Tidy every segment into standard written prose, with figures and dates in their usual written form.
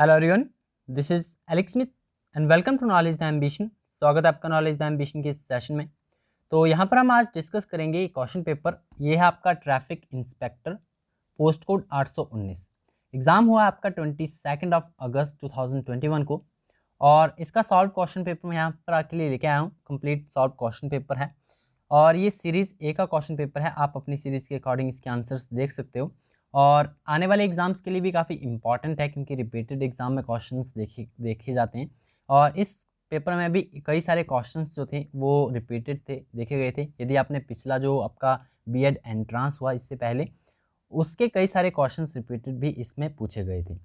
Hello everyone, this is Alex Smith and welcome to Knowledge the Ambition. स्वागत है आपका knowledge the ambition के इस सेशन में। तो यहाँ पर हम आज डिस्कस करेंगे क्वेश्चन पेपर। ये है आपका traffic inspector, post code 819। Exam हुआ आपका 22 अगस्त 2021 को, और इसका सॉल्व क्वेश्चन पेपर मैं यहाँ पर आपके लिए लेके आया हूँ। कंप्लीट सॉल्व क्वेश्चन पेपर है और ये सीरीज़ ए का क्वेश्चन पेपर है। आप अपनी सीरीज़ के अकॉर्डिंग इसके आंसर्स देख सकते हो और आने वाले एग्ज़ाम्स के लिए भी काफ़ी इंपॉर्टेंट है, क्योंकि रिपीटेड एग्ज़ाम में क्वेश्चंस देखे जाते हैं। और इस पेपर में भी कई सारे क्वेश्चंस जो थे वो रिपीटेड थे, देखे गए थे। यदि आपने पिछला जो आपका बीएड एंट्रांस हुआ इससे पहले, उसके कई सारे क्वेश्चंस रिपीटेड भी इसमें पूछे गए थे।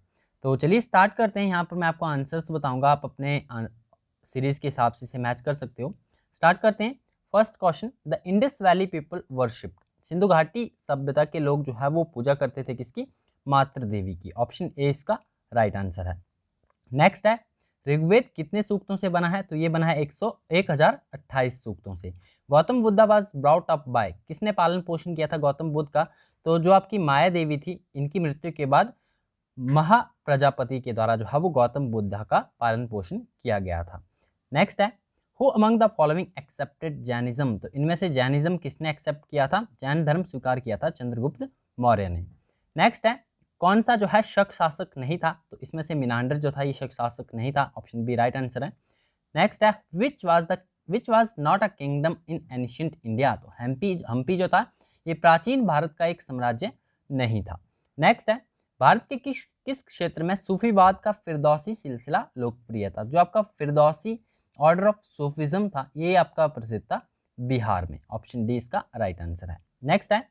तो चलिए स्टार्ट करते हैं। यहाँ पर मैं आपको आंसर्स बताऊँगा, आप अपने सीरीज़ के हिसाब से इसे मैच कर सकते हो। स्टार्ट करते हैं। First question, the Indus valley people worshipped. Sindhu घाटी सभ्यता के लोग जो है वो पूजा करते थे किसकी? मातृ देवी की। ऑप्शन ए इसका राइट आंसर है। नेक्स्ट है, ऋग्वेद कितने सूक्तों से बना है? तो ये बना है 1028 सूक्तों से। Gautam Buddha was brought up by, किसने पालन पोषण किया था गौतम बुद्ध का? तो जो आपकी माया देवी थी, इनकी मृत्यु के बाद महा प्रजापति के द्वारा जो है वो गौतम बुद्ध का पालन पोषण किया गया था। नेक्स्ट है, who among the following accepted Jainism. तो इनमें से जैनिज्म किसने एक्सेप्ट किया था? जैन धर्म स्वीकार किया था चंद्रगुप्त मौर्य ने। नेक्स्ट है, कौन सा जो है शक शासक नहीं था? तो इसमें से मिनांडर जो था ये शक शासक नहीं था। ऑप्शन बी राइट आंसर है। नेक्स्ट है, which was not a kingdom in ancient India. तो हम्पी जो था ये प्राचीन भारत का एक साम्राज्य नहीं था। नेक्स्ट है, भारत के किस क्षेत्र में सूफीवाद का फिरदौसी सिलसिला लोकप्रिय था? जो आपका फिरदौसी ऑर्डर ऑफ सूफिज्म था ये आपका प्रसिद्ध था बिहार में। ऑप्शन डी इसका राइट आंसर है। नेक्स्ट है,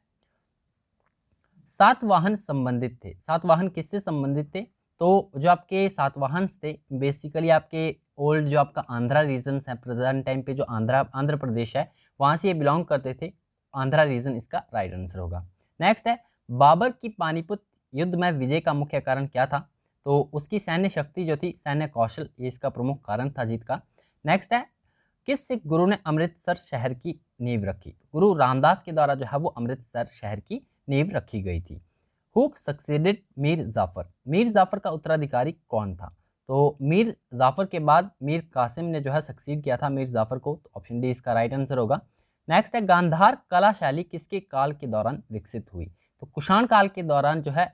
सातवाहन संबंधित थे। सातवाहन किससे संबंधित थे? तो जो आपके सातवाहन थे बेसिकली आपके ओल्ड जो आपका आंध्रा रीजन है, प्रेजेंट टाइम पे जो आंध्र प्रदेश है वहाँ से ये बिलोंग करते थे। आंध्रा रीजन इसका राइट आंसर होगा। नेक्स्ट है, बाबर की पानीपत युद्ध में विजय का मुख्य कारण क्या था? तो उसकी सैन्य शक्ति जो थी, सैन्य कौशल, ये इसका प्रमुख कारण था जीत का। नेक्स्ट है, किस सिख गुरु ने अमृतसर शहर की नींव रखी? गुरु रामदास के द्वारा जो है वो अमृतसर शहर की नींव रखी गई थी। Who succeeded Mir Jafar. मीर जाफर का उत्तराधिकारी कौन था? तो मीर जाफर के बाद मीर कासिम ने जो है सक्सीड किया था मीर जाफर को। तो ऑप्शन डी इसका राइट आंसर होगा। नेक्स्ट है, गांधार कला शैली किसके काल के दौरान विकसित हुई? तो कुषाण काल के दौरान जो है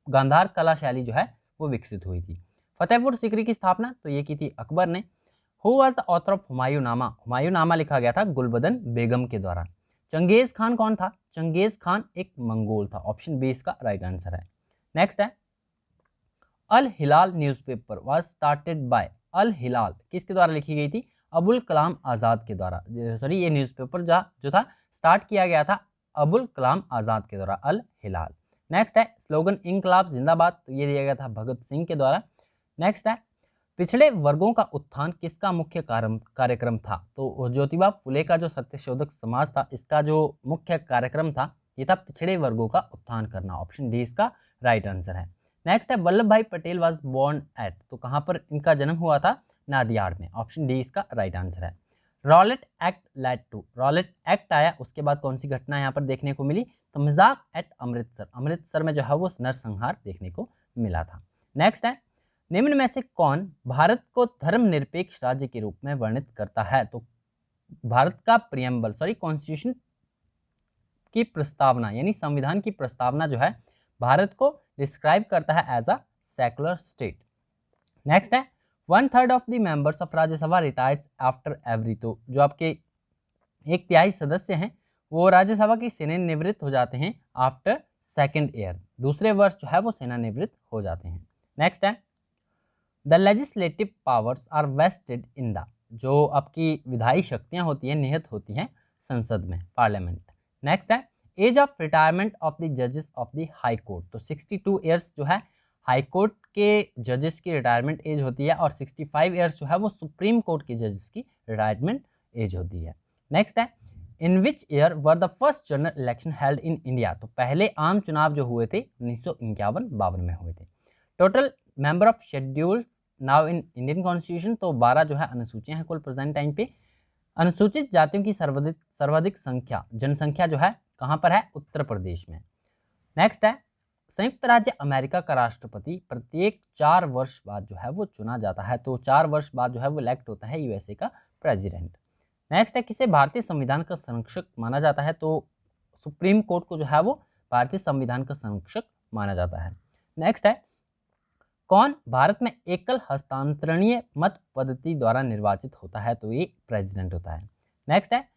गांधार कला शैली जो है वो विकसित हुई थी। फतेहपुर सीकरी की स्थापना तो ये की थी अकबर ने। Who was the author of Humayunnama. Humayunnama लिखा गया था गुलबदन बेगम के द्वारा। चंगेज खान कौन था? चंगेज खान एक मंगोल था। ऑप्शन बी इसका राइट आंसर है। नेक्स्ट है, अल हिलाल न्यूज़पेपर वाज स्टार्टेड बाय। अल हिलाल किसके द्वारा लिखी गई थी? अबुल कलाम आज़ाद के द्वारा। सॉरी, ये न्यूज़पेपर जो था स्टार्ट किया गया था अबुल कलाम आज़ाद के द्वारा, अल हिलाल। नेक्स्ट है, स्लोगन इंकलाब जिंदाबाद, तो ये दिया गया था भगत सिंह के द्वारा। नेक्स्ट है, पिछड़े वर्गों का उत्थान किसका मुख्य कार्यक्रम था? तो ज्योतिबा फुले का जो सत्यशोधक समाज था इसका जो मुख्य कार्यक्रम था ये था पिछड़े वर्गों का उत्थान करना। ऑप्शन डी इसका राइट आंसर है। नेक्स्ट है, वल्लभ भाई पटेल वाज बोर्न एट। तो कहाँ पर इनका जन्म हुआ था? नादियाड में। ऑप्शन डी इसका राइट आंसर है। Rowlatt Act led to. Rowlatt Act आया, उसके बाद कौन सी घटना यहाँ पर देखने को मिली? तो मजाक एट अमृतसर। अमृतसर में जो है वो नरसंहार देखने को मिला था। नेक्स्ट है, निम्न में से कौन भारत को धर्मनिरपेक्ष राज्य के रूप में वर्णित करता है? तो भारत का प्रियम्बल कॉन्स्टिट्यूशन की प्रस्तावना यानी संविधान की प्रस्तावना जो है भारत को डिस्क्राइब करता है as a secular state. Next है, 1/3 of the members of Rajya Sabha retires after every. तो जो आपके 1/3 सदस्य हैं वो राज्यसभा की सेवानिवृत्त हो जाते हैं आफ्टर सेकेंड ईयर। दूसरे वर्ष जो है वो सेवानिवृत्त हो जाते हैं। नेक्स्ट है, the legislative powers are vested in the. जो आपकी विधायी शक्तियां होती हैं निहित होती हैं संसद में, पार्लियामेंट। नेक्स्ट है, age of retirement of the जजेस ऑफ द हाई कोर्ट। तो 62 ईयर्स जो है हाई कोर्ट के जजेस की रिटायरमेंट एज होती है, और 65 ईयर्स जो है वो सुप्रीम कोर्ट के जजेस की रिटायरमेंट एज होती है। नेक्स्ट है, in which year were the first general election held in India. तो पहले आम चुनाव जो हुए थे 1951-52 में हुए थे। Total member of scheduled now in Indian constitution. तो 12 जो है अनुसूचियां हैं कुल प्रेजेंट टाइम पे। अनुसूचित जातियों की सर्वाधिक संख्या जनसंख्या जो है कहाँ पर है? उत्तर प्रदेश में। नेक्स्ट है, संयुक्त राज्य अमेरिका का राष्ट्रपति प्रत्येक 4 वर्ष बाद जो है वो चुना जाता है, तो 4 वर्ष बाद जो है वो इलेक्ट होता है यूएसए का प्रेसिडेंट। नेक्स्ट है, किसे भारतीय संविधान का संरक्षक माना जाता है, तो सुप्रीम कोर्ट को जो है वो भारतीय संविधान का संरक्षक माना जाता है। नेक्स्ट है, कौन भारत में एकल हस्तांतरणीय मत पद्धति द्वारा निर्वाचित होता है, तो ये प्रेसिडेंट होता है। नेक्स्ट है,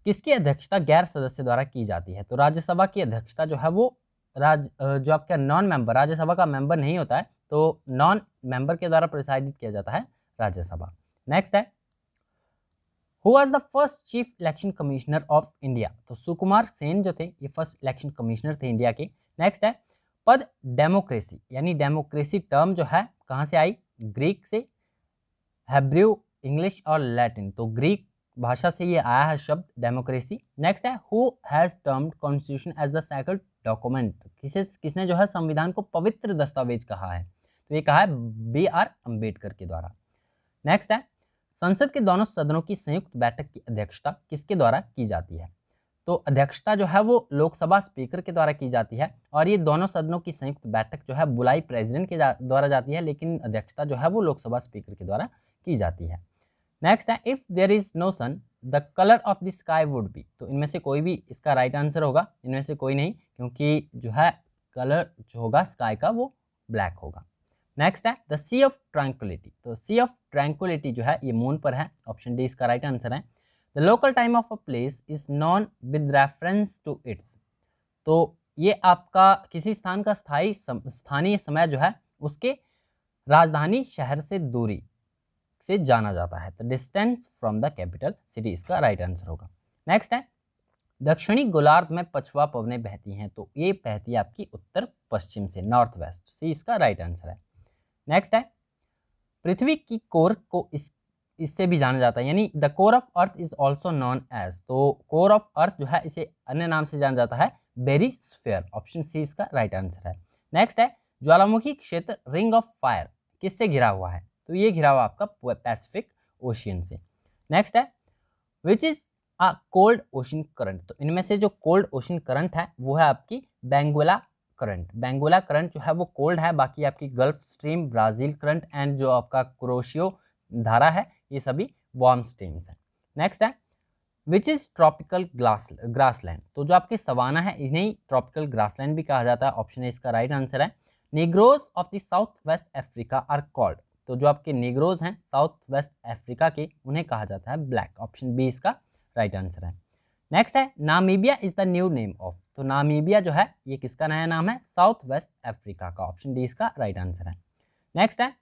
किसकी अध्यक्षता गैर सदस्य द्वारा की जाती है, तो राज्यसभा की अध्यक्षता जो है वो जो आपका नॉन मेंबर, राज्यसभा का मेंबर नहीं होता है, तो नॉन मेंबर के द्वारा प्रिसाइडेड किया जाता है राज्यसभा। नेक्स्ट है, who was the first chief election commissioner of India, तो सुकुमार सेन जो थे ये फर्स्ट इलेक्शन कमिश्नर थे इंडिया के। नेक्स्ट है, पद डेमोक्रेसी यानी डेमोक्रेसी टर्म जो है कहाँ से आई, ग्रीक से, हेब्रू, इंग्लिश और लैटिन, तो ग्रीक भाषा से ये आया है शब्द डेमोक्रेसी। नेक्स्ट है, who has termed constitution as the sacred document, किसने जो है संविधान को पवित्र दस्तावेज कहा है, तो ये कहा है BR अम्बेडकर के द्वारा। नेक्स्ट है, संसद के दोनों सदनों की संयुक्त बैठक की अध्यक्षता किसके द्वारा की जाती है, तो अध्यक्षता जो है वो लोकसभा स्पीकर के द्वारा की जाती है, और ये दोनों सदनों की संयुक्त बैठक जो है बुलाई प्रेसिडेंट के द्वारा जाती है, लेकिन अध्यक्षता जो है वो लोकसभा स्पीकर के द्वारा की जाती है। नेक्स्ट है, if there is no sun the colour of the sky would be, तो इनमें से कोई भी इसका राइट आंसर होगा, इनमें से कोई नहीं, क्योंकि जो है कलर जो होगा स्काई का वो ब्लैक होगा। नेक्स्ट है, द सी ऑफ ट्रैंक्विलिटी, तो सी ऑफ ट्रैंक्विलिटी जो है ये मून पर है, ऑप्शन डी इसका राइट आंसर है। The local time of a place is known with reference to its, तो ये आपका किसी स्थान का स्थानीय समय जो है उसके राजधानी शहर से दूरी से जाना जाता है, तो distance from the capital city इसका राइट आंसर होगा। नेक्स्ट है, दक्षिणी गोलार्ध में पछवा पवनें बहती हैं, तो ये बहती है आपकी उत्तर पश्चिम से, नॉर्थ वेस्ट, सी इसका राइट आंसर है। नेक्स्ट है, पृथ्वी की कोर को इससे भी जाना जाता है, यानी the core of earth is also known as, तो कोर ऑफ अर्थ जो है इसे अन्य नाम से जाना जाता है बेरिस्फीयर, ऑप्शन सी इसका राइट आंसर है। नेक्स्ट है, ज्वालामुखी क्षेत्र रिंग ऑफ फायर किससे घिरा हुआ है, तो ये घिरा हुआ आपका पैसिफिक ओशियन से। नेक्स्ट है, which is a cold ocean current, तो इनमें से जो कोल्ड ओशन करंट है वो है आपकी बेंगोला करंट। बेंगोला करंट जो है वो कोल्ड है, बाकी आपकी gulf stream, Brazil current and जो आपका क्रोशियो धारा है ये सभी वार्म स्ट्रीम्स हैं। नेक्स्ट है, विच इज ट्रॉपिकल ग्रासलैंड, तो जो आपकी सवाना है इन्हें ट्रॉपिकल ग्रासलैंड भी कहा जाता है, ऑप्शन ए इसका राइट आंसर है। Negroes of the South West Africa are called, तो जो आपके निग्रोज हैं साउथ वेस्ट अफ्रीका के उन्हें कहा जाता है ब्लैक, ऑप्शन बी इसका राइट आंसर है। नेक्स्ट है, Namibia is the new name of, तो नामीबिया जो है ये किसका नया नाम है, साउथ वेस्ट अफ्रीका का, ऑप्शन डी इसका राइट आंसर है। नेक्स्ट है,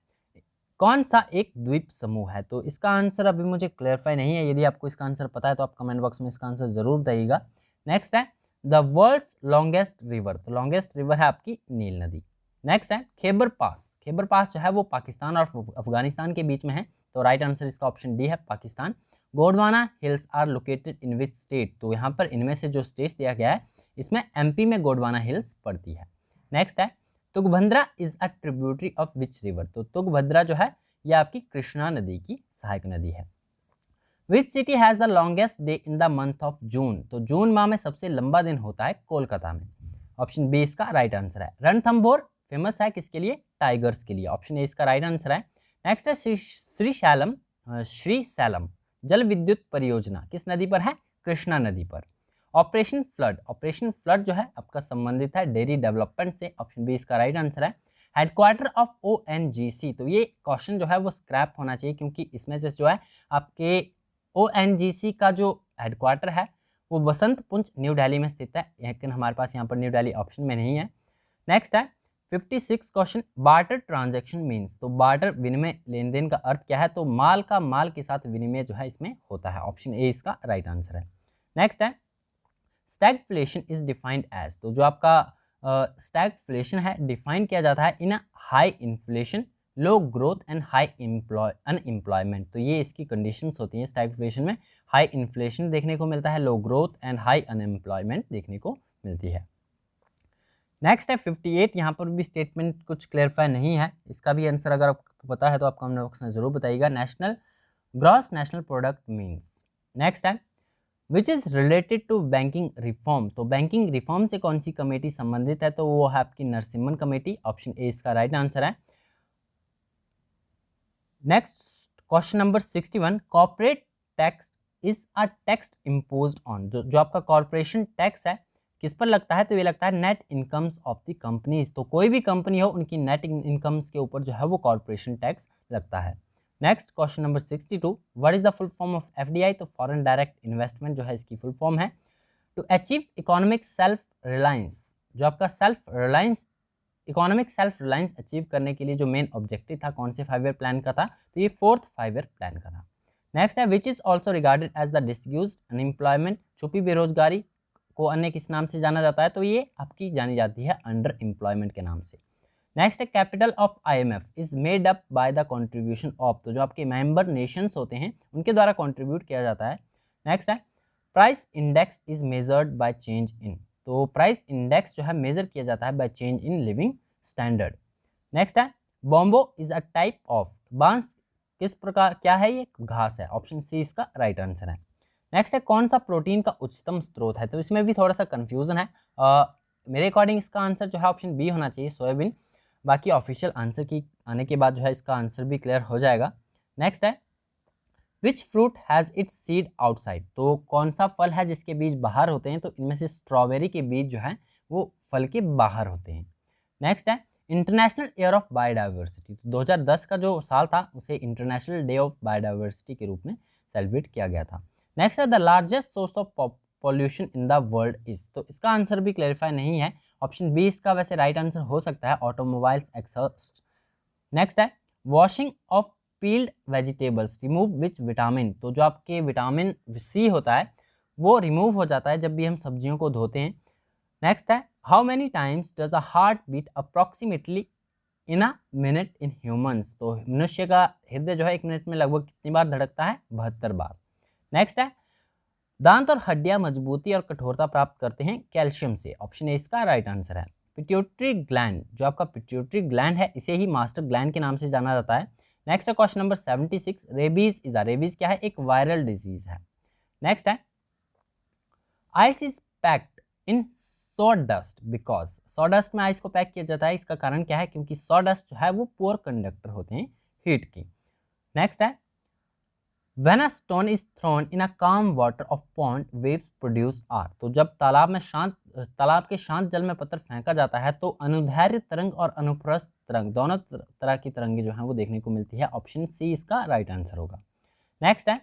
कौन सा एक द्वीप समूह है, तो इसका आंसर अभी मुझे क्लेरिफाई नहीं है, यदि आपको इसका आंसर पता है तो आप कमेंट बॉक्स में इसका आंसर जरूर दीजिएगा। नेक्स्ट है, द वर्ल्ड्स लॉन्गेस्ट रिवर, तो लॉन्गेस्ट रिवर है आपकी नील नदी। नेक्स्ट है, खैबर पास, खैबर पास जो है वो पाकिस्तान और अफगानिस्तान के बीच में है, तो राइट आंसर इसका ऑप्शन डी है Pakistan. Gondwana hills are located in which state, तो यहाँ पर इनमें से जो स्टेट दिया गया है इसमें MP में गोंडवाना हिल्स पड़ती है। नेक्स्ट है, Tungabhadra is a tributary of which river, तो तुंगभद्रा जो है ये आपकी कृष्णा नदी की सहायक नदी है। Which city has the longest day in the month of June, तो जून माह में सबसे लंबा दिन होता है कोलकाता में, ऑप्शन बी इसका राइट आंसर है। रणथंभौर फेमस है किसके लिए, टाइगर्स के लिए, ऑप्शन ए इसका राइट आंसर है। नेक्स्ट है, श्रीशैलम जल विद्युत परियोजना किस नदी पर है, कृष्णा नदी पर। ऑपरेशन फ्लड जो है आपका संबंधित है डेयरी डेवलपमेंट से, ऑप्शन बी इसका राइट आंसर है। हेडक्वार्टर ऑफ ONGC, तो ये क्वेश्चन जो है वो स्क्रैप होना चाहिए, क्योंकि इसमें से जो है आपके ONGC का जो हेडक्वार्टर है वो बसंत पुंज न्यू दिल्ली में स्थित है, लेकिन हमारे पास यहाँ पर न्यू दिल्ली ऑप्शन में नहीं है। नेक्स्ट है 56 क्वेश्चन, बार्टर ट्रांजैक्शन मीन्स, तो बार्टर विनिमय लेन देन का अर्थ क्या है, तो माल का माल के साथ विनिमय जो है इसमें होता है, ऑप्शन ए इसका राइट आंसर है। नेक्स्ट है, स्टैगफ्लेशन इज डिफाइंड एज, तो जो आपका स्टैगफ्लेशन है डिफाइन किया जाता है इन high inflation, low growth and high unemployment, तो ये इसकी कंडीशंस होती हैं स्टैगफ्लेशन में, हाई इन्फ्लेशन देखने को मिलता है, लो ग्रोथ एंड हाई अनएम्प्लॉयमेंट देखने को मिलती है। नेक्स्ट है 58, यहाँ पर भी स्टेटमेंट कुछ क्लेरिफाई नहीं है, इसका भी आंसर अगर आपको पता है तो आप कमेंट बॉक्स में ज़रूर बताइएगा। Gross national product means. Next है, which is related to banking reform, तो बैंकिंग रिफॉर्म से कौन सी कमेटी संबंधित है, तो वो है आपकी नरसिम्हन कमेटी। ऑप्शन ए इसका राइट आंसर है। Next question number 61, corporate tax is a tax imposed on, जो आपका कॉर्पोरेशन टैक्स है किस पर लगता है, तो ये लगता है net incomes of the companies, तो कोई भी कंपनी हो उनकी नेट इनकम्स के ऊपर जो है वो कॉर्पोरेशन टैक्स लगता है। Next question number 62, what is the full form of FDI, तो फॉरेन डायरेक्ट इन्वेस्टमेंट जो है इसकी फुल फॉर्म है। To achieve economic self reliance, जो आपका इकोनॉमिक सेल्फ रिलायंस अचीव करने के लिए जो मेन ऑब्जेक्टिव था कौन से 5 ईयर प्लान का था, तो ये 4th 5 ईयर प्लान का था। नेक्स्ट है which is also regarded as the डिस्यूज अनएम्प्लॉयमेंट, छुपी बेरोजगारी को अन्य किस नाम से जाना जाता है, तो ये आपकी जानी जाती है अंडर एम्प्लॉयमेंट के नाम से। नेक्स्ट है capital of IMF is made up by the contribution of, तो जो आपके मेंबर नेशंस होते हैं उनके द्वारा कंट्रीब्यूट किया जाता है। नेक्स्ट है price index is measured by change in, तो प्राइस इंडेक्स जो है मेजर किया जाता है by change in living standard. Next है बॉम्बो इज अ टाइप ऑफ, बांस किस प्रकार क्या है, ये घास है। ऑप्शन सी इसका राइट आंसर है। नेक्स्ट है कौन सा प्रोटीन का उच्चतम स्रोत है, तो इसमें भी थोड़ा सा कंफ्यूजन है। मेरे अकॉर्डिंग इसका आंसर जो है ऑप्शन बी होना चाहिए, सोयाबीन। बाकी ऑफिशियल आंसर की आने के बाद जो है इसका आंसर भी क्लियर हो जाएगा। नेक्स्ट है which fruit has its seed outside, तो कौन सा फल है जिसके बीज बाहर होते हैं, तो इनमें से स्ट्रॉबेरी के बीज जो हैं वो फल के बाहर होते हैं। नेक्स्ट है इंटरनेशनल ईयर ऑफ बायोडाइवर्सिटी, 2010 का जो साल था उसे इंटरनेशनल डे ऑफ बायोडाइवर्सिटी के रूप में सेलिब्रेट किया गया था। नेक्स्ट है the largest source of pollution in the world is, तो इसका आंसर भी क्लैरिफाई नहीं है। ऑप्शन बी इसका वैसे राइट आंसर हो सकता है, ऑटोमोबाइल्स एक्सहॉस्ट। नेक्स्ट है washing of peeled vegetables remove which vitamin, तो जो आपके विटामिन सी होता है वो रिमूव हो जाता है जब भी हम सब्जियों को धोते हैं। नेक्स्ट है how many times does a heart beat approximately in a minute in humans, तो मनुष्य का हृदय जो है 1 मिनट में लगभग कितनी बार धड़कता है, 72 बार। नेक्स्ट है दांत और हड्डियां मजबूती और कठोरता प्राप्त करते हैं कैल्शियम से, ऑप्शन ए इसका राइट आंसर है। पिट्यूटरी ग्लैंड, जो आपका पिट्यूटरी ग्लैंड है इसे ही मास्टर ग्लैंड के नाम से जाना जाता है। नेक्स्ट है question number 76, rabies is rabies क्या है, एक वायरल डिजीज है। नेक्स्ट है ice is packed in sawdust because, sawdust में आइस को पैक किया जाता है, इसका कारण क्या है, क्योंकि सॉडस्ट जो है वो पुअर कंडक्टर होते हैं हीट की। नेक्स्ट है When a stone is thrown in a calm water of pond, waves produce are, तो जब तालाब के शांत जल में पत्थर फेंका जाता है तो अनुदैर्घ्य तरंग और अनुप्रस्थ तरंग दोनों तरह की तरंगे जो हैं वो देखने को मिलती है। ऑप्शन सी इसका राइट आंसर होगा। नेक्स्ट है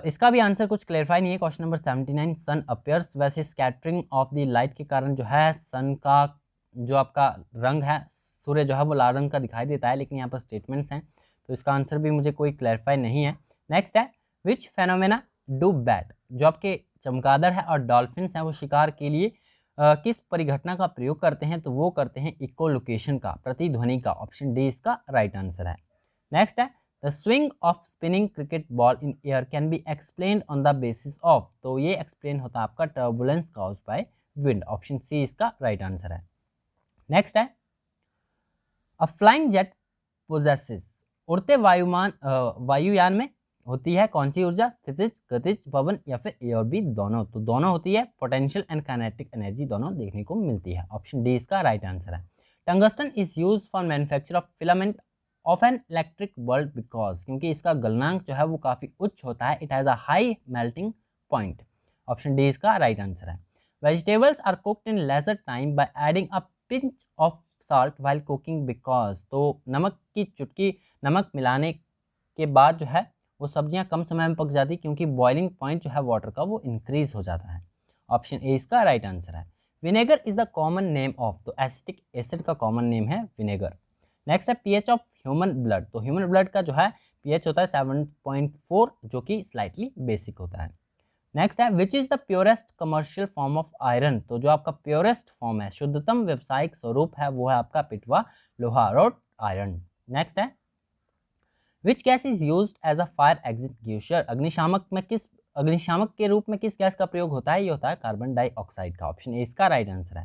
इसका भी आंसर कुछ क्लेरिफाई नहीं है। क्वेश्चन नंबर 79, सन अपीयर्स, वैसे स्कैटरिंग ऑफ द लाइट के कारण जो है सन का जो आपका रंग है, सूर्य जो है वो लाल रंग का दिखाई देता है, लेकिन यहाँ पर स्टेटमेंट्स हैं तो इसका आंसर भी मुझे कोई क्लैरिफाई नहीं है। नेक्स्ट है विच फेनोमेना डू बैट, जो आपके चमगादड़ है और डॉल्फिन्स हैं वो शिकार के लिए किस परिघटना का प्रयोग करते हैं, तो वो करते हैं इकोलोकेशन का, प्रतिध्वनि का। ऑप्शन डी इसका राइट आंसर है। नेक्स्ट है the swing of spinning cricket ball in air can be explained on the basis of, तो ये एक्सप्लेन होता है आपका turbulence caused by wind. Option C इसका राइट आंसर है। नेक्स्ट है अ फ्लाइंग जेट पोजेसेस, उड़ते वायुयान में होती है कौन सी ऊर्जा, स्थितिज, गतिज, पवन या फिर ए और बी दोनों, तो दोनों होती है। पोटेंशियल एंड काइनेटिक एनर्जी दोनों देखने को मिलती है। ऑप्शन डी इसका राइट आंसर है। Tungsten is use for manufacture of filament of an electric bulb because, क्योंकि इसका गलनांक जो है वो काफ़ी उच्च होता है। It has a high melting point. Option D इसका राइट आंसर है। Vegetables are cooked in lesser time by adding a pinch of salt while cooking because, तो नमक की चुटकी नमक मिलाने के बाद जो है वो सब्जियां कम समय में पक जाती, क्योंकि बॉइलिंग पॉइंट जो है वाटर का वो इंक्रीज हो जाता है। ऑप्शन ए इसका राइट आंसर है। Vinegar is the common name of, तो एसिटिक एसिड का कॉमन नेम है विनेगर। नेक्स्ट है पीएच ऑफ ह्यूमन ब्लड, तो ह्यूमन ब्लड का जो है पीएच होता है 7.4, जो कि स्लाइटली बेसिक होता है। नेक्स्ट है which is the purest commercial form of iron, तो जो आपका प्योरेस्ट फॉर्म है, शुद्धतम व्यावसायिक स्वरूप है, वो है आपका पिटवा लोहा, रोड आयरन। नेक्स्ट है which gas is use as a fire extinguisher, अग्निशामक के रूप में किस गैस का प्रयोग होता है, ये होता है कार्बन डाइऑक्साइड का। ऑप्शन ए इसका राइट आंसर है।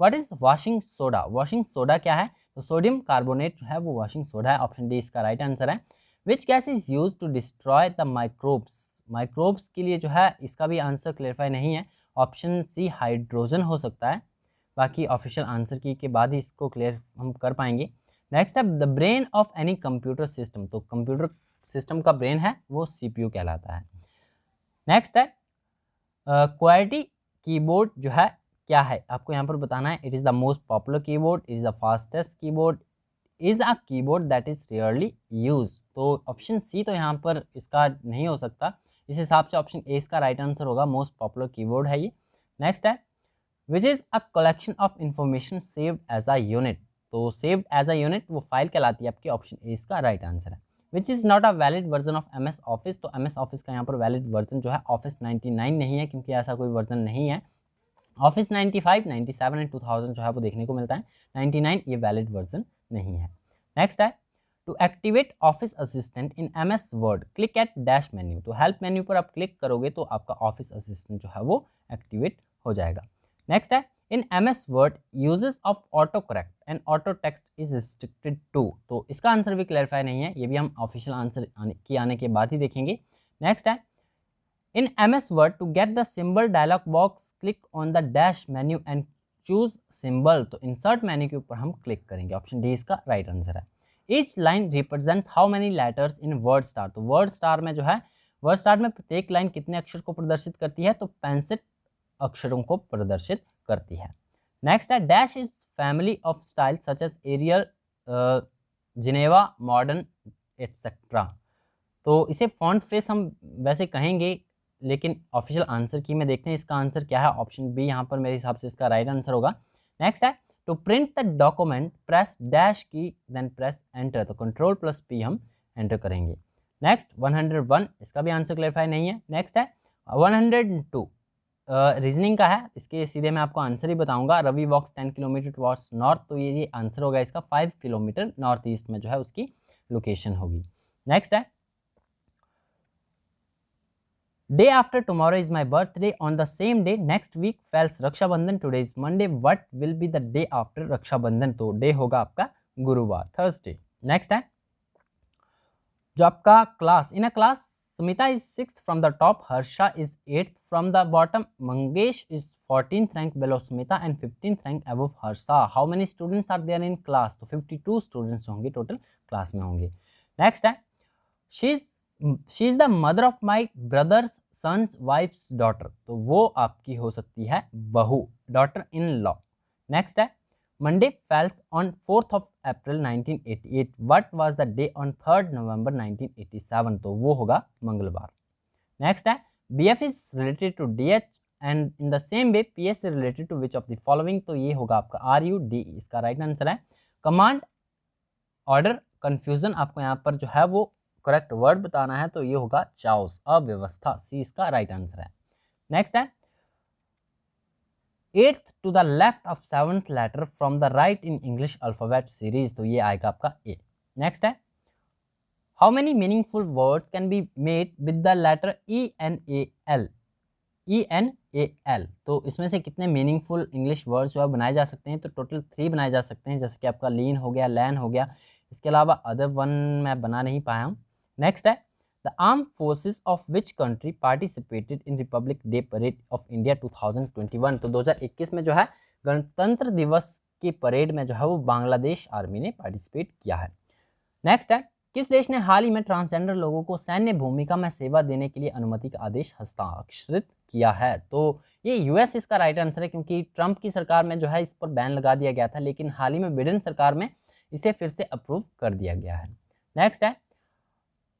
What is washing soda, washing soda क्या है, तो सोडियम कार्बोनेट जो है वो वॉशिंग सोडा है। ऑप्शन डी इसका राइट आंसर है। Which gas is use to destroy the microbes microbes के लिए जो है इसका भी आंसर क्लेरिफाई नहीं है, ऑप्शन सी हाइड्रोजन हो सकता है। बाकी ऑफिशियल आंसर की के बाद ही इसको क्लियर हम कर पाएंगे। नेक्स्ट है the brain of any computer system, तो कंप्यूटर सिस्टम का ब्रेन है वो CPU कहलाता है। नेक्स्ट है क्वालिटी कीबोर्ड जो है क्या है, आपको यहाँ पर बताना है। It is the most popular keyboard, it is the fastest keyboard, is a keyboard that is rarely use. तो ऑप्शन सी तो यहाँ पर इसका नहीं हो सकता, इस हिसाब से ऑप्शन ए इसका राइट आंसर होगा, मोस्ट पॉपुलर कीबोर्ड है ये। नेक्स्ट है which is a collection of information saved as a unit, तो सेव्ड एज अ यूनिट वो फाइल कहलाती है आपकी, ऑप्शन ए इसका राइट आंसर है। Which is not a valid version of MS office, तो MS ऑफिस का यहाँ पर वैलिड वर्जन जो है ऑफिस 99 नहीं है, क्योंकि ऐसा कोई वर्जन नहीं है। ऑफिस 95, 97 एंड 2000 जो है वो देखने को मिलता है, 99 ये वैलिड वर्जन नहीं है। नेक्स्ट है to activate office assistant in MS word click at dash menu, तो हेल्प मेन्यू पर आप क्लिक करोगे तो आपका ऑफिस असिस्टेंट जो है वो एक्टिवेट हो जाएगा। नेक्स्ट है in MS word uses of auto correct and auto text is restricted to, तो इसका आंसर भी क्लैरिफाई नहीं है, ये भी हम ऑफिशियल आंसर आने के बाद ही देखेंगे। नेक्स्ट है in MS word to get the symbol dialog box click on the dash menu and choose symbol, तो इंसर्ट मेन्यू के ऊपर हम क्लिक करेंगे, ऑप्शन डी इसका राइट आंसर है। Each line represents how many letters in WordStar, तो WordStar में जो है वर्ड स्टार में प्रत्येक लाइन कितने अक्षर को प्रदर्शित करती है, तो 65 अक्षरों को प्रदर्शित करती है। नेक्स्ट है dash is family of style such as Arial, Geneva, modern etcetera, तो इसे फॉन्ट फेस हम वैसे कहेंगे, लेकिन ऑफिशियल आंसर की में देखते हैं इसका आंसर क्या है, ऑप्शन बी यहाँ पर मेरे हिसाब से इसका राइट आंसर होगा। नेक्स्ट है to print the document press dash key then press enter, तो Ctrl+P हम एंटर करेंगे। नेक्स्ट 101 इसका भी आंसर क्लेरिफाई नहीं है। नेक्स्ट है 102 रीजनिंग का है, इसके सीधे मैं आपको आंसर ही बताऊंगा। रवि वॉक्स 10 किलोमीटर टुवर्ड्स नॉर्थ, तो ये आंसर होगा इसका 5 किलोमीटर नॉर्थ ईस्ट में जो है उसकी लोकेशन होगी। नेक्स्ट है day after tomorrow is my birthday on the same day next week falls Rakshabandhan, today is Monday, what will be the day after Rakshabandhan, तो डे होगा आपका गुरुवार, थर्सडे। नेक्स्ट है जो आपका class in a class Smita is 6th from the top, Harsha is 8th from the bottom, Mangesh is 14th rank below Smita and 15th rank above Harsha. How many students are there in class? तो 52 students होंगे total class में होंगे। Next है she is the mother of my brother's son's wife's daughter, तो वो आपकी हो सकती है बहू, डॉटर इन लॉ। नेक्स्ट है Monday falls on 4th of April 1988. What was the day on 3rd November 1987? तो वो होगा मंगलवार। नेक्स्ट है BF is related to DH and in the same way PS is related to which of the following? तो ये होगा आपका RUD, इसका राइट आंसर है। कमांड ऑर्डर कन्फ्यूजन, आपको यहाँ पर जो है वो करेक्ट वर्ड बताना है, तो ये होगा चाउस, अव्यवस्था, सी इसका राइट आंसर है। नेक्स्ट है 8th to the left of 7th letter from the right in English alphabet series, तो ये आएगा आपका ए। नेक्स्ट है how many meaningful words can be made with the letter ENAL, ENAL, तो इसमें से कितने मीनिंगफुल इंग्लिश वर्ड्स जो है बनाए जा सकते हैं, तो टोटल 3 बनाए जा सकते हैं, जैसे कि आपका लीन हो गया, लैन हो गया, इसके अलावा अदर वन मैं बना नहीं पाया हूँ। नेक्स्ट है the arm forces of which country participated in Republic day parade of India 2021, तो 2021 में जो है गणतंत्र दिवस की परेड में जो है वो बांग्लादेश आर्मी ने पार्टिसिपेट किया है। नेक्स्ट है किस देश ने हाल ही में ट्रांसजेंडर लोगों को सैन्य भूमिका में सेवा देने के लिए अनुमति का आदेश हस्ताक्षरित किया है, तो ये US इसका राइट आंसर है, क्योंकि ट्रंप की सरकार में जो है इस पर बैन लगा दिया गया था, लेकिन हाल ही में बिडेन सरकार में इसे फिर से अप्रूव कर दिया गया है। नेक्स्ट है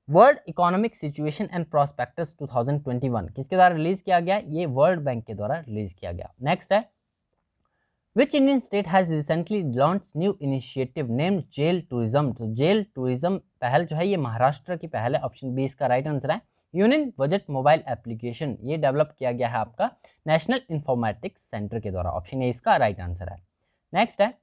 world economic situation and prospectus 2021 किसके द्वारा रिलीज किया गया, ये वर्ल्ड बैंक के द्वारा रिलीज किया गया। नेक्स्ट है which Indian state has recently launch new initiative named jail tourism, तो जेल टूरिज्म पहल जो है ये महाराष्ट्र की पहल है, ऑप्शन बी इसका राइट आंसर है। यूनियन बजट मोबाइल एप्लीकेशन ये डेवलप किया गया है आपका नेशनल इंफॉर्मेटिक्स सेंटर के द्वारा, ऑप्शन ए इसका राइट आंसर है। नेक्स्ट है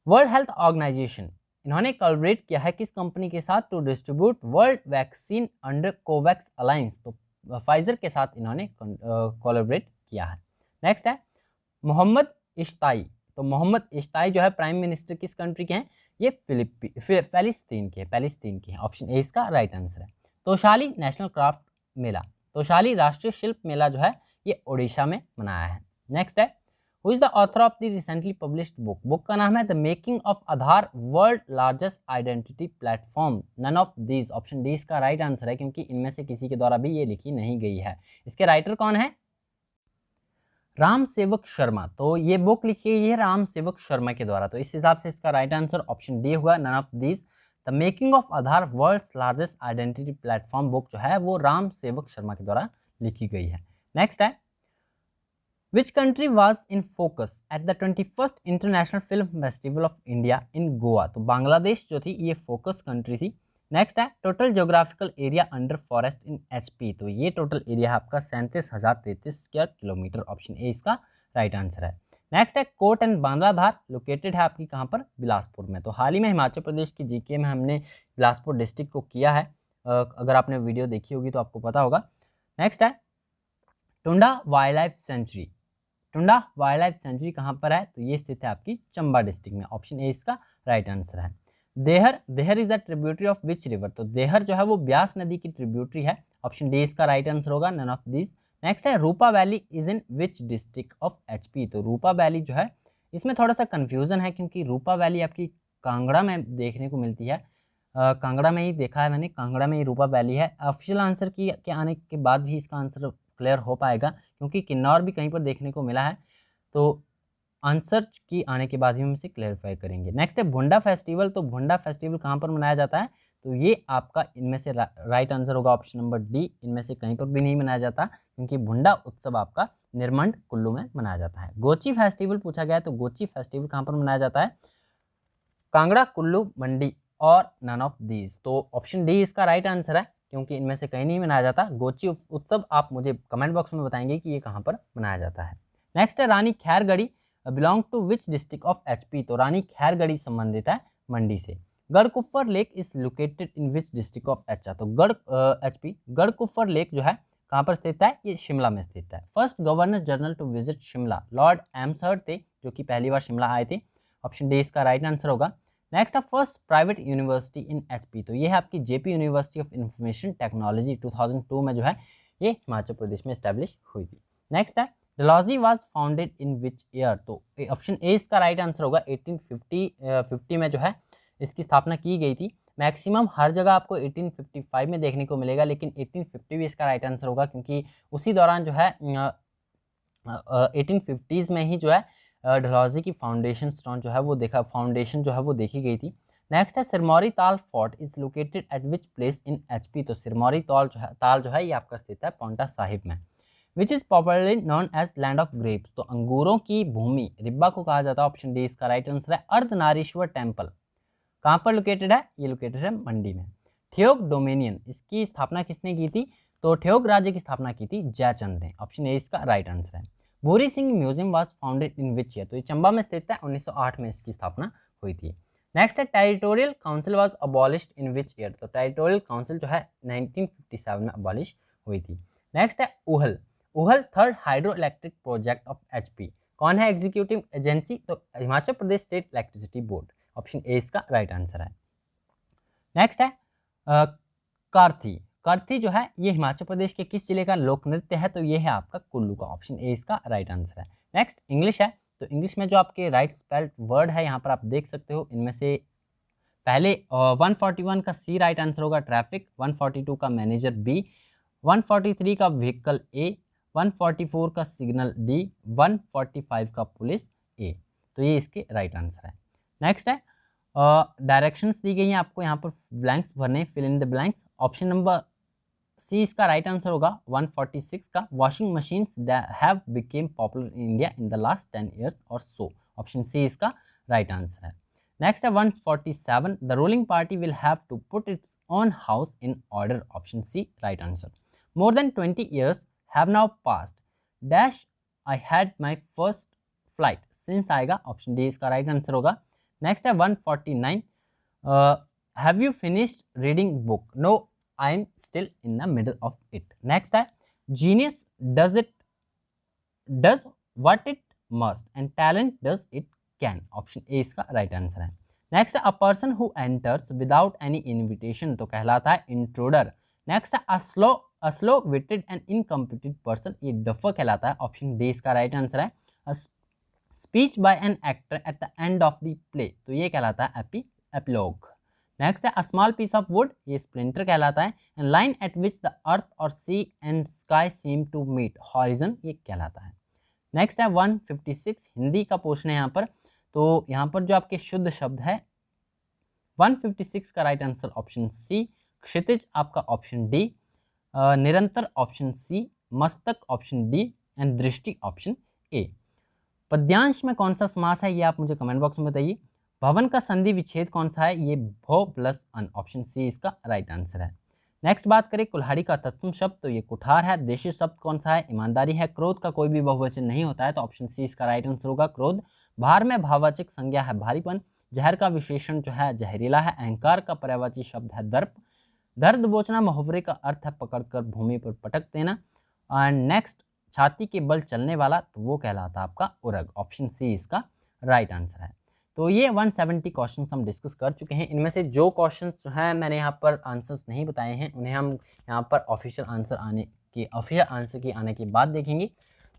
वर्ल्ड हेल्थ ऑर्गेनाइजेशन इन्होंने कोलैबोरेट किया है किस कंपनी के साथ to distribute world vaccine under COVAX alliance, तो फाइजर के साथ इन्होंने कोलैबोरेट किया है। नेक्स्ट है मोहम्मद इश्ताई, तो मोहम्मद इश्ताई जो है प्राइम मिनिस्टर किस कंट्री के हैं, ये पैलेस्तीन के हैं, ऑप्शन ए इसका राइट आंसर है। तोशाली नेशनल क्राफ्ट मेला, तोशाली राष्ट्रीय शिल्प मेला जो है ये ओडिशा में मनाया है। नेक्स्ट है, who is the author of the recently published book, book का नाम है the making of Aadhaar world largest identity platform, none of these, option D इसका राइट आंसर है, क्योंकि इनमें से किसी के द्वारा भी ये लिखी नहीं गई है। इसके राइटर कौन है? राम सेवक शर्मा। तो ये बुक लिखी गई है राम सेवक शर्मा के द्वारा, तो इस हिसाब से इसका राइट आंसर ऑप्शन डी होगा, none of these. The making of Aadhaar world's largest identity platform book जो है वो राम सेवक शर्मा के द्वारा लिखी गई है। नेक्स्ट है, which country was in focus at the 21st international film festival of India in Goa, तो बांग्लादेश जो थी ये फोकस कंट्री थी। नेक्स्ट है, total geographical area under forest इन HP, तो ये टोटल एरिया है आपका 37,033 स्क्वायर किलोमीटर, ऑप्शन ए इसका राइट आंसर है। नेक्स्ट है, कोट एंड बांद्राधार लोकेटेड है आपकी कहाँ पर? बिलासपुर में। तो हाल ही में हिमाचल प्रदेश की GK में हमने बिलासपुर डिस्ट्रिक्ट को किया है, अगर आपने वीडियो देखी होगी तो आपको पता होगा। नेक्स्ट है, Tunda wild life sanctuary, Tunda wild life sanctuary कहाँ पर है? तो ये स्थित है आपकी चंबा डिस्ट्रिक्ट में, ऑप्शन ए इसका राइट आंसर है। Dehar, Dehar is a tributary of which river, तो देहर जो है वो ब्यास नदी की ट्रिब्यूटरी है, ऑप्शन डी इसका राइट आंसर होगा, नन ऑफ दिस। नेक्स्ट है, Rupa valley is in which district of HP, तो रूपा वैली जो है इसमें थोड़ा सा कन्फ्यूजन है, क्योंकि रूपा वैली आपकी कांगड़ा में देखने को मिलती है, कांगड़ा में ही देखा है मैंने, कांगड़ा में ही रूपा वैली है। ऑफिशियल आंसर के आने के बाद भी इसका आंसर क्लियर हो पाएगा, क्योंकि किन्नौर भी कहीं पर देखने को मिला है, तो आंसर की आने के बाद ही हम इसे क्लैरिफाई करेंगे। नेक्स्ट है, भुंडा फेस्टिवल, तो भुंडा फेस्टिवल कहाँ पर मनाया जाता है? तो ये आपका इनमें से राइट आंसर होगा ऑप्शन नंबर डी, इनमें से कहीं पर भी नहीं मनाया जाता, क्योंकि भुंडा उत्सव आपका निर्मंड कुल्लू में मनाया जाता है। गोची फेस्टिवल पूछा गया है, तो गोची फेस्टिवल कहाँ पर मनाया जाता है? कांगड़ा, कुल्लू, मंडी और नन ऑफ दीज, तो ऑप्शन डी इसका राइट आंसर है, क्योंकि इनमें से कहीं नहीं मनाया जाता। गोची उत्सव आप मुझे कमेंट बॉक्स में बताएंगे कि ये कहाँ पर मनाया जाता है। नेक्स्ट है, Rani Khairgarhi belong to which district of HP, तो रानी खैरगढ़ी संबंधित है मंडी से। Garhkufar lake is located in which district of HR, तो HP गढ़कुफर लेक जो है कहाँ पर स्थित है? ये शिमला में स्थित है। First governor general to visit Shimla Lord Amherst थे, जो कि पहली बार शिमला आए थे, ऑप्शन डी इसका राइट आंसर होगा। नेक्स्ट है, first private university in HP, तो ये है आपकी JP university of information technology, 2002 में जो है ये हिमाचल प्रदेश में स्टैब्लिश हुई थी। नेक्स्ट है, Dalhousie was founded in which year, तो ऑप्शन ए इसका राइट आंसर होगा, 1850 में जो है इसकी स्थापना की गई थी। मैक्सिमम हर जगह आपको 1855 में देखने को मिलेगा, लेकिन 1850 भी इसका राइट आंसर होगा, क्योंकि उसी दौरान जो है 1850s में ही जो है डलहौजी की फाउंडेशन स्टोन जो है वो फाउंडेशन जो है वो देखी गई थी। नेक्स्ट है, सिरमौरी ताल fort is located at which place in HP, तो सिरमौरी ताल जो है ये आपका स्थित है पांवटा साहिब में। Which is popularly known as land of grapes, तो अंगूरों की भूमि रिब्बा को कहा जाता है, ऑप्शन डी इसका राइट आंसर है। अर्धनारीश्वर टेम्पल कहाँ पर लोकेटेड है? ये लोकेटेड है मंडी में। ठियोग डोमिनियन, इसकी स्थापना किसने की थी? तो ठियोग राज्य की स्थापना की थी जयचंद ने, ऑप्शन ए इसका राइट आंसर है। Bhuri Singh museum was founded in which year, तो ये चंबा में स्थित है, 1908 में इसकी स्थापना हुई थी। नेक्स्ट है, territorial council was abolished in which year, तो टेरिटोरियल काउंसिल जो है 1957 में अबॉलिश हुई थी। नेक्स्ट है, Uhl, Uhl third hydro electric project of HP, कौन है एग्जीक्यूटिव एजेंसी? तो Himachal Pradesh state electricity board, option A इसका राइट आंसर है। नेक्स्ट है, कार्थी, कार्थी जो है ये हिमाचल प्रदेश के किस जिले का लोक नृत्य है? तो ये है आपका कुल्लू का, ऑप्शन ए इसका राइट आंसर है। नेक्स्ट इंग्लिश है, तो इंग्लिश में जो आपके राइट स्पेल्ड वर्ड है यहाँ पर आप देख सकते हो, इनमें से पहले 141 का C राइट आंसर होगा ट्रैफिक, 142 का मैनेजर B, 143 का व्हीकल A, 144 का सिग्नल D, 145 का पुलिस A, तो ये इसके राइट आंसर है। नेक्स्ट है, डायरेक्शंस दी गई हैं आपको यहाँ पर ब्लैंक्स भरने, fill in the blanks, option number C इसका राइट आंसर होगा। 146 का washing machines have become popular in India in the last 10 years or so, option C इसका राइट आंसर है। नेक्स्ट है 147, the ruling party will have to put its own house in order, option C right answer. More than 20 years have now passed dash I had my first flight since आएगा, option D इसका right answer होगा। Next है 149, have you finished reading book? No, I am still in the middle of it. Next है genius does what it must and talent does it can, option A इसका right answer है। Next है a person who enters without any invitation, तो कहलाता है intruder. Next है a slow a slow witted and incompetent person, ये duffer कहलाता है। ऑप्शन डी इसका राइट आंसर है। Speech by an actor at the end of the play, तो ये कहलाता है एपिलॉग। नेक्स्ट है a small piece of wood, ये स्प्लिंटर कहलाता है। And line at which the earth और sea and sky seem to meet, horizon, ये कहलाता है। नेक्स्ट है 156, हिंदी का पोर्शन है यहाँ पर। तो यहाँ पर जो आपके शुद्ध शब्द है 156 का राइट आंसर ऑप्शन सी, क्षितिज आपका ऑप्शन डी, निरंतर ऑप्शन सी, मस्तक ऑप्शन डी एंड दृष्टि ऑप्शन ए। पद्यांश में कौन सा समास है ये आप मुझे कमेंट बॉक्स में बताइए। भवन का संधि विच्छेद कौन सा है, ये भो प्लस अन, ऑप्शन सी इसका राइट आंसर है। नेक्स्ट बात करें कुल्हाड़ी का तत्सम शब्द, तो ये कुठार है। देशी शब्द कौन सा है, ईमानदारी है। क्रोध का कोई भी बहुवचन नहीं होता है, तो ऑप्शन सी इसका राइट आंसर होगा क्रोध। भार में भाववाचक संज्ञा है भारीपन। जहर का विशेषण जो है जहरीला है। अहंकार का पर्यायवाची शब्द है दर्प। दर्द बोचना मुहावरे का अर्थ है पकड़कर भूमि पर पटक देना। एंड नेक्स्ट छाती के बल चलने वाला, तो वो कहलाता है आपका उरग, ऑप्शन सी इसका राइट आंसर है। तो ये 170 क्वेश्चंस हम डिस्कस कर चुके हैं। इनमें से जो क्वेश्चंस जो हैं मैंने यहाँ पर आंसर्स नहीं बताए हैं, उन्हें हम यहाँ पर ऑफिशियल आंसर की आने के बाद देखेंगे।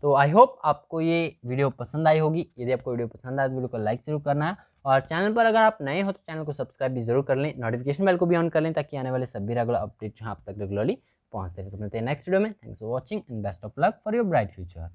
तो आई होप आपको ये वीडियो पसंद आई होगी। यदि आपको वीडियो पसंद आए तो वीडियो को लाइक जरूर करना है, और चैनल पर अगर आप नए हो तो चैनल को सब्सक्राइब भी जरूर कर लें, नोटिफिकेशन बेल को भी ऑन कर लें, ताकि आने वाले सभी रेगुलर अपडेट जो है आप तक रेगुलरली पहुँचते रहे। तो मिलते हैं नेक्स्ट वीडियो में। Thanks for watching and best of luck for your bright future.